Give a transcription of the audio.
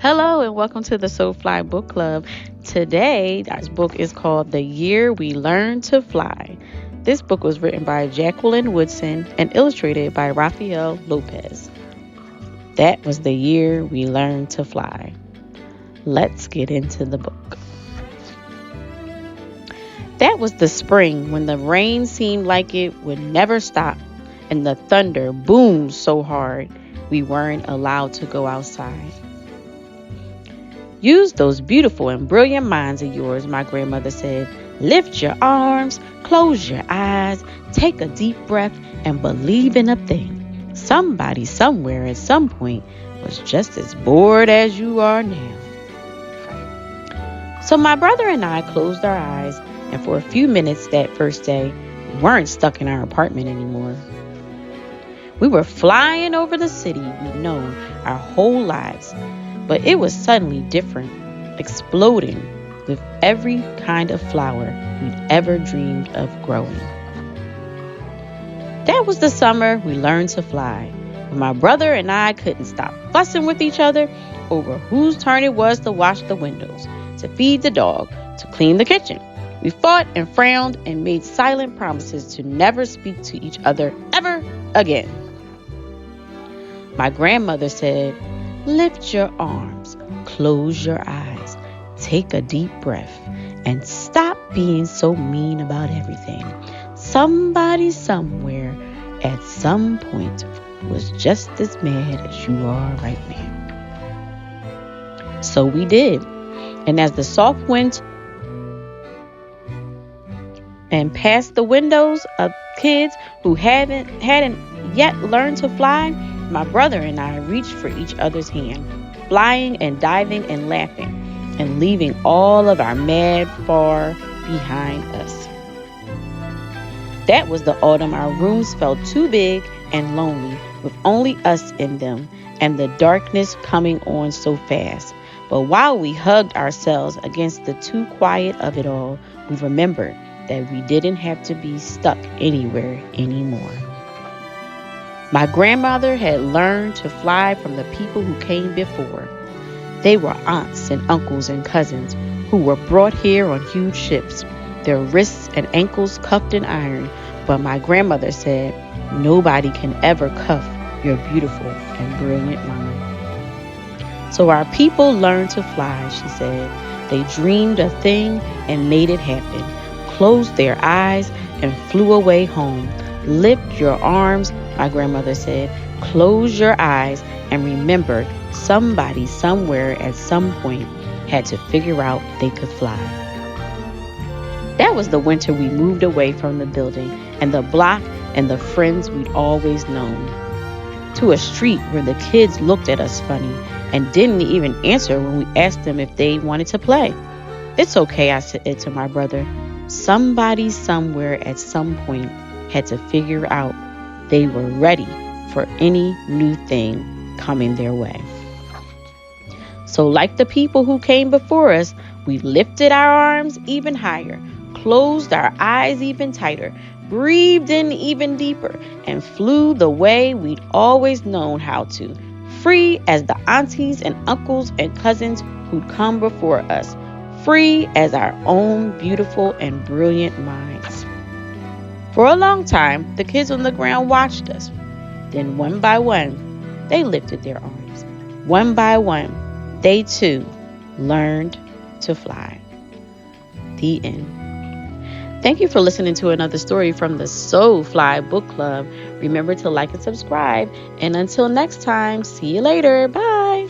Hello and welcome to the Soulfly Book Club. Today, our book is called The Year We Learned to Fly. This book was written by Jacqueline Woodson and illustrated by Rafael López. That was the year we learned to fly. Let's get into the book. That was the spring when the rain seemed like it would never stop and the thunder boomed so hard we weren't allowed to go outside. Use those beautiful and brilliant minds of yours, my grandmother said. Lift your arms, close your eyes, take a deep breath, and believe in a thing. Somebody somewhere at some point was just as bored as you are now. So my brother and I closed our eyes, and for a few minutes that first day, we weren't stuck in our apartment anymore. We were flying over the city we'd known our whole lives. But it was suddenly different, exploding with every kind of flower we'd ever dreamed of growing. That was the summer we learned to fly, when my brother and I couldn't stop fussing with each other over whose turn it was to wash the windows, to feed the dog, to clean the kitchen. We fought and frowned and made silent promises to never speak to each other ever again. My grandmother said, lift your arms, close your eyes, take a deep breath, and stop being so mean about everything. Somebody somewhere at some point was just as mad as you are right now. So we did. And as the soft wind and past the windows of kids who hadn't yet learned to fly, my brother and I reached for each other's hand, flying and diving and laughing, and leaving all of our mad far behind us. That was the autumn our rooms felt too big and lonely, with only us in them, and the darkness coming on so fast. But while we hugged ourselves against the too quiet of it all, we remembered that we didn't have to be stuck anywhere anymore. My grandmother had learned to fly from the people who came before. They were aunts and uncles and cousins who were brought here on huge ships, their wrists and ankles cuffed in iron. But my grandmother said, nobody can ever cuff your beautiful and brilliant mind. So our people learned to fly, she said. They dreamed a thing and made it happen, closed their eyes and flew away home. Lift your arms, my grandmother said, close your eyes, and remember somebody somewhere at some point had to figure out they could fly. That was the winter we moved away from the building and the block and the friends we'd always known, to a street where the kids looked at us funny and didn't even answer when we asked them if they wanted to play. It's okay, I said to my brother. Somebody somewhere at some point had to figure out they were ready for any new thing coming their way. So like the people who came before us, we lifted our arms even higher, closed our eyes even tighter, breathed in even deeper, and flew the way we'd always known how to, free as the aunties and uncles and cousins who'd come before us, free as our own beautiful and brilliant minds. For a long time, the kids on the ground watched us. Then one by one, they lifted their arms. One by one, they too learned to fly. The end. Thank you for listening to another story from the Soulfly Book Club. Remember to like and subscribe. And until next time, see you later. Bye.